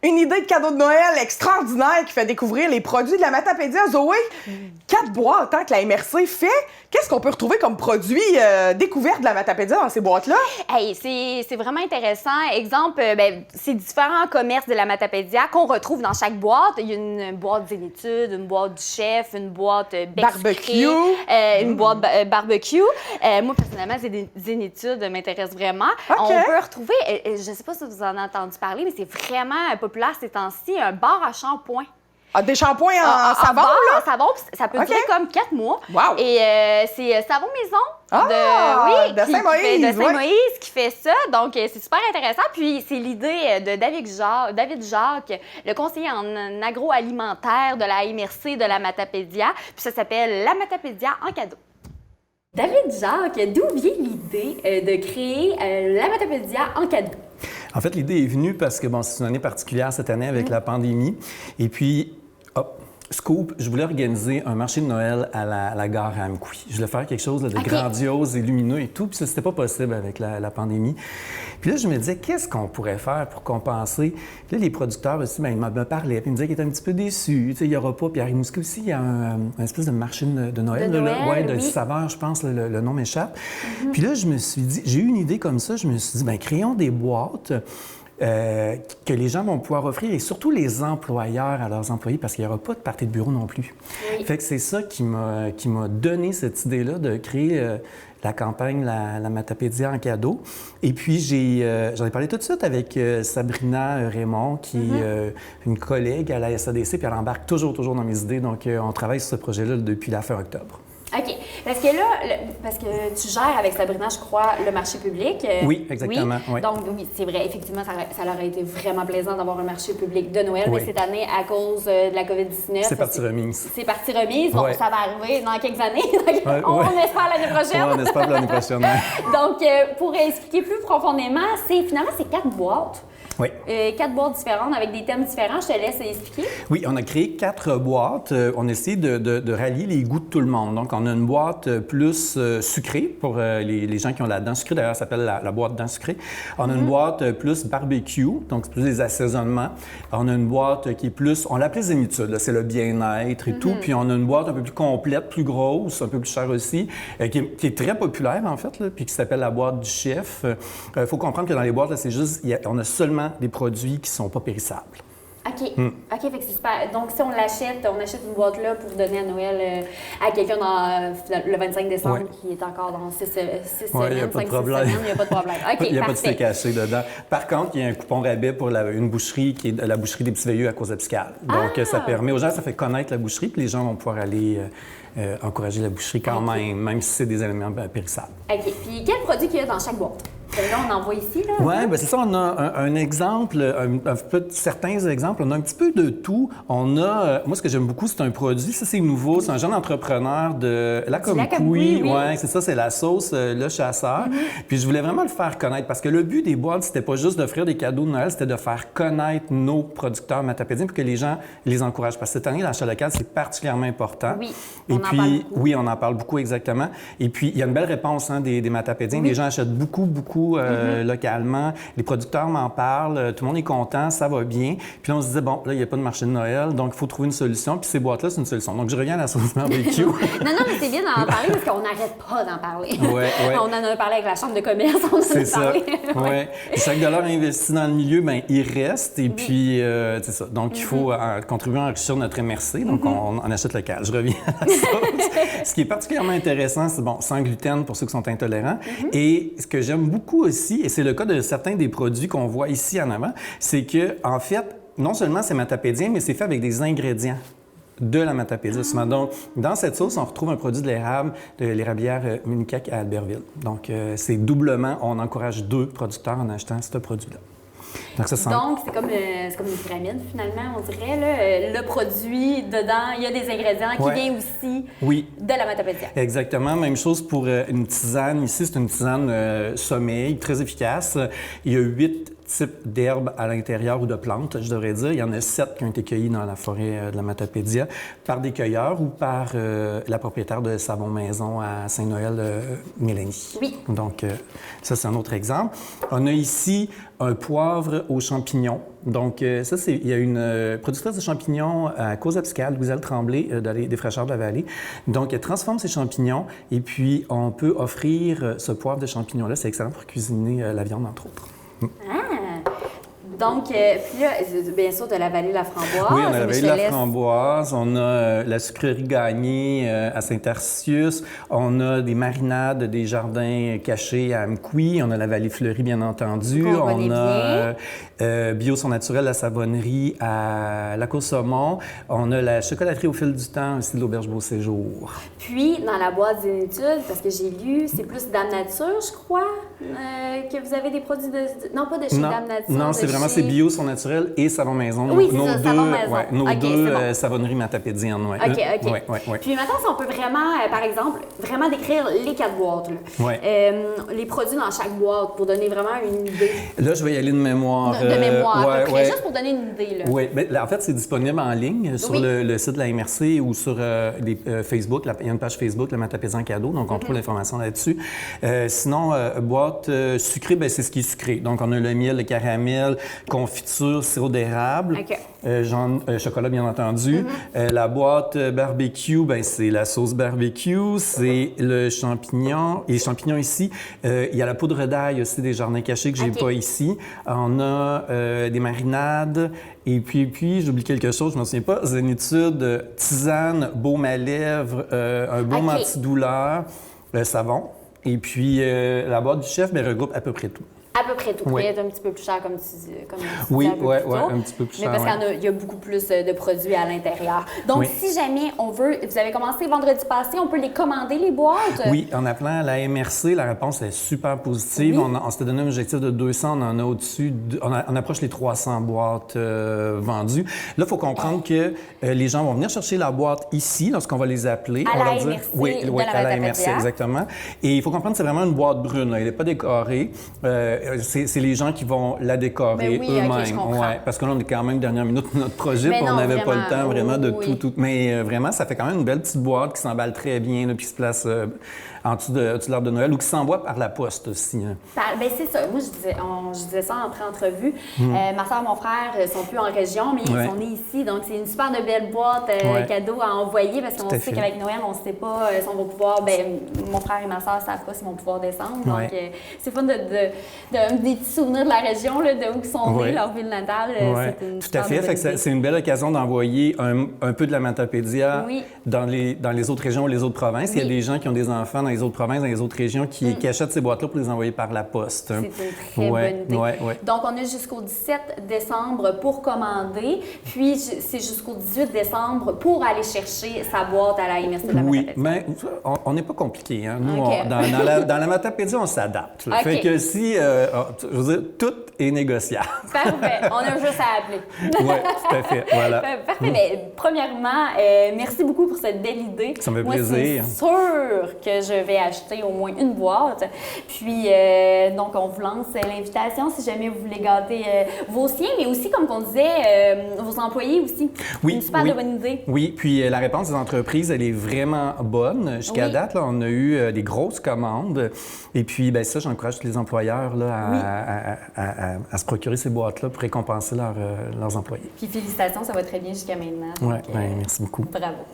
Une idée de cadeau de Noël extraordinaire qui fait découvrir les produits de la Matapédia. Zoé, 4 boîtes que la MRC fait. Qu'est-ce qu'on peut retrouver comme produits découverts de la Matapédia dans ces boîtes-là? Hey, c'est vraiment intéressant. Exemple, c'est différents commerces de la Matapédia qu'on retrouve dans chaque boîte. Il y a une boîte Zénitude, une boîte du chef, une boîte barbecue, une boîte barbecue. Moi, personnellement, Zénitude m'intéresse vraiment. Okay. On peut retrouver, je ne sais pas si vous en avez entendu parler, mais c'est vraiment populaire ces temps-ci, un bar à shampoing. Ah, des shampoings en savon, là? Savon, ça peut durer comme 4 mois. Wow. Et c'est Savon Maison de Saint-Moïse qui fait ça. Donc, c'est super intéressant. Puis, c'est l'idée de David Jacques, le conseiller en agroalimentaire de la MRC de la Matapédia. Puis, ça s'appelle la Matapédia en cadeau. David Jacques, d'où vient l'idée de créer la Matapédia en cadeau? En fait, l'idée est venue parce que, c'est une année particulière cette année avec la pandémie. Et puis, scoop, je voulais organiser un marché de Noël à la gare à Amqui. Je voulais faire quelque chose de grandiose et lumineux et tout, puis ça, c'était pas possible avec la pandémie. Puis là, je me disais, qu'est-ce qu'on pourrait faire pour compenser? Puis là, les producteurs aussi, ils me parlaient, puis ils me disaient qu'ils étaient un petit peu déçus. Tu sais, il n'y aura pas. Puis à Rimouski aussi, il y a un espèce de marché de Noël. De saveurs, je pense, le nom m'échappe. Puis là, je me suis dit, j'ai eu une idée comme ça, je me suis dit, créons des boîtes que les gens vont pouvoir offrir, et surtout les employeurs à leurs employés, parce qu'il n'y aura pas de party de bureau non plus. Oui. Fait que c'est ça qui m'a donné cette idée-là de créer la campagne la Matapédia en cadeau. Et puis, j'en ai parlé tout de suite avec Sabrina Raymond, qui est une collègue à la SADC, puis elle embarque toujours dans mes idées. Donc, on travaille sur ce projet-là depuis la fin octobre. OK. Parce que tu gères avec Sabrina, je crois, le marché public. Oui, exactement. Oui. Donc, oui, c'est vrai. Effectivement, ça leur a été vraiment plaisant d'avoir un marché public de Noël. Oui. Mais cette année, à cause de la COVID-19... C'est partie remise. C'est partie remise. Bon, ça va arriver dans quelques années. On espère l'année prochaine. On espère l'année prochaine. Donc, pour expliquer plus profondément, finalement, c'est 4 boîtes. Oui. 4 boîtes différentes avec des thèmes différents. Je te laisse expliquer. Oui, on a créé 4 boîtes. On a essayé de rallier les goûts de tout le monde. Donc, on a une boîte plus sucrée pour les gens qui ont la dent sucrée. D'ailleurs, ça s'appelle la boîte dent sucrée. On a une boîte plus barbecue, donc c'est plus des assaisonnements. On a une boîte qui est plus, on l'appelait Zénitude, c'est le bien-être et tout. Puis on a une boîte un peu plus complète, plus grosse, un peu plus chère aussi, qui est très populaire en fait, là, puis qui s'appelle la boîte du chef. Il faut comprendre que dans les boîtes, là, c'est juste, on a seulement des produits qui ne sont pas périssables. OK. OK, fait que c'est super. Donc, si on achète une boîte là pour donner à Noël à quelqu'un le 25 décembre qui est encore dans 6 semaines, il n'y a pas de problème. Il n'y a pas de problème. OK, il n'y a pas de steak caché dedans. Par contre, il y a un coupon rabais pour une boucherie qui est la boucherie des Petits Veilleux à Cause-Episcale. Donc, ça permet aux gens, ça fait connaître la boucherie, puis les gens vont pouvoir aller encourager la boucherie quand même si c'est des éléments périssables. OK. Puis, quel produit qu'il y a dans chaque boîte? Là, on en voit ici, là. Oui, bien c'est ça. On a un exemple, certains exemples. On a un petit peu de tout. On a, moi, ce que j'aime beaucoup, c'est un produit, ça, c'est nouveau. C'est un jeune entrepreneur de Lacomquí. Oui, c'est ça, c'est la sauce Le Chasseur. Puis je voulais vraiment le faire connaître parce que le but des boîtes, c'était pas juste d'offrir des cadeaux de Noël, c'était de faire connaître nos producteurs matapédiens pour que les gens les encouragent. Parce que cette année, l'achat local, c'est particulièrement important. Oui, on en parle beaucoup, exactement. Et puis, il y a une belle réponse des matapédiens. Les gens achètent beaucoup localement. Les producteurs m'en parlent, tout le monde est content, ça va bien. Puis là, on se disait, bon, là, il n'y a pas de marché de Noël, donc il faut trouver une solution. Puis ces boîtes-là, c'est une solution. Donc, je reviens à la sauce barbecue. non, mais c'est bien d'en parler parce qu'on n'arrête pas d'en parler. Ouais. On en a parlé avec la Chambre de commerce, on en a parlé. Oui. Chaque dollar investi dans le milieu, il reste. Et puis, c'est ça. Donc, il faut contribuer à enrichir notre MRC. Donc, on achète local. Je reviens à la sauce. Ce qui est particulièrement intéressant, c'est, sans gluten pour ceux qui sont intolérants. Et ce que j'aime beaucoup aussi, et c'est le cas de certains des produits qu'on voit ici en avant, c'est que en fait, non seulement c'est matapédien, mais c'est fait avec des ingrédients de la Matapédia. Donc, dans cette sauce, on retrouve un produit de l'érable, de l'érablière Municac à Albertville. Donc, c'est doublement, on encourage 2 producteurs en achetant ce produit-là. Donc, c'est comme une pyramide, finalement, on dirait. Là, le produit, dedans, il y a des ingrédients qui viennent aussi de la Matapédia. Exactement. Même chose pour une tisane. Ici, c'est une tisane sommeil, très efficace. Il y a 8 types d'herbes à l'intérieur ou de plantes, je devrais dire. Il y en a 7 qui ont été cueillis dans la forêt de la Matapédia par des cueilleurs ou par la propriétaire de Savon Maison à Saint-Noël, Mélanie. Oui. Donc, ça, c'est un autre exemple. On a ici un poivre aux champignons. Donc, ça, il y a une productrice de champignons à Causa-Piscale, Louiselle Tremblay, des Fraîcheurs de la Vallée. Donc, elle transforme ces champignons et puis on peut offrir ce poivre de champignons-là. C'est excellent pour cuisiner la viande, entre autres. Donc, puis là, bien sûr, de la vallée de la Framboise. Oui, on a la vallée de la Framboise, on a la sucrerie Gagné à Saint-Arcius, on a des marinades des jardins cachés à Amqui, on a la vallée fleurie, bien entendu, on a Bio Son Naturel, la savonnerie à Lac-aux-Saumons, on a la chocolaterie au fil du temps aussi de l'Auberge Beau Séjour. Puis, dans la boîte des études, parce que j'ai lu, c'est plus Dame Nature, je crois, que vous avez des produits de... Non, pas de chez Dame Nature. Non, c'est vraiment c'est Bio Son Naturel et Savon Maison. Oui, c'est ça, Savon Maison. Ouais, nos deux savonneries matapédiennes. Ouais. OK. Ouais. Puis maintenant, si on peut vraiment, par exemple, vraiment décrire les 4 boîtes, là. Ouais. Les produits dans chaque boîte pour donner vraiment une idée. Là, je vais y aller de mémoire. De mémoire, à peu près, juste pour donner une idée. Là. Oui, bien, en fait, c'est disponible en ligne sur le site de la MRC ou sur Facebook. Il y a une page Facebook, le Matapédia en cadeau, donc on trouve l'information là-dessus. Sinon, boîte sucrée, bien, c'est ce qui est sucré. Donc, on a le miel, le caramel, confiture, sirop d'érable, chocolat bien entendu. La boîte barbecue, ben c'est la sauce barbecue, c'est le champignon. Et les champignons ici, il y a la poudre d'ail aussi des jardins cachés que j'ai pas ici. On a des marinades. Et puis j'oublie quelque chose, je ne me souviens pas, zénitude, tisane, baume à lèvres, un baume antidouleur, le savon. Et puis la boîte du chef regroupe à peu près tout. À peu près tout. Oui. Peut-être un petit peu plus cher, comme tu disais. Oui, un petit peu plus cher. Mais parce qu'il y a beaucoup plus de produits à l'intérieur. Donc, si jamais on veut, vous avez commencé vendredi passé, on peut les commander, les boîtes? Oui, en appelant la MRC, la réponse est super positive. Oui. On s'était donné un objectif de 200, on en a au-dessus, on approche les 300 boîtes vendues. Là, il faut comprendre que les gens vont venir chercher la boîte ici, lorsqu'on va les appeler. À on la va MRC, oui, à la MRC, exactement. Et il faut comprendre que c'est vraiment une boîte brune, là. Elle n'est pas décorée. C'est les gens qui vont la décorer eux-mêmes. Okay, parce que là, on est quand même dernière minute de notre projet, puis on n'avait pas le temps vraiment de tout. Mais vraiment, ça fait quand même une belle petite boîte qui s'emballe très bien, là, puis qui se place en dessous de l'arbre de Noël ou qui s'envoie par la poste aussi. Hein. Ben c'est ça. Moi, je disais ça en pré-entrevue. Ma soeur et mon frère sont plus en région, mais ils sont nés ici. Donc, c'est une super de belle boîte cadeau à envoyer parce qu'on sait qu'avec Noël, on ne sait pas si on va pouvoir... Ben, mon frère et ma soeur ne savent pas s'ils vont pouvoir descendre. Donc, c'est fun des petits souvenirs de la région, là, de où ils sont nés, leur ville natale. C'est une tout à fait. C'est une belle occasion d'envoyer un peu de la Matapédia dans les autres régions ou les autres provinces. Il y a des gens qui ont des enfants dans les autres provinces, dans les autres régions, qui achètent ces boîtes-là pour les envoyer par la poste. C'est une très bonne idée. Donc, on a jusqu'au 17 décembre pour commander, puis c'est jusqu'au 18 décembre pour aller chercher sa boîte à la MRC de la Matapédia. Oui, mais on n'est pas compliqué. Hein? Nous, dans la Matapédia, on s'adapte. Fait que si, je veux dire, tout est négociable. Parfait. On a juste à appeler. Oui, tout à fait. Voilà. Parfait. Mais premièrement, merci beaucoup pour cette belle idée. Ça me fait plaisir. C'est sûr que je vais acheter au moins une boîte. Puis, donc, on vous lance l'invitation si jamais vous voulez gâter vos siens, mais aussi, comme on disait, vos employés aussi. Oui, une super bonne idée. Oui, puis la réponse des entreprises, elle est vraiment bonne. Jusqu'à date, là, on a eu des grosses commandes. Et puis, bien ça, j'encourage tous les employeurs là, à se procurer ces boîtes-là pour récompenser leurs employés. Puis félicitations, ça va très bien jusqu'à maintenant. Oui, merci beaucoup. Bravo.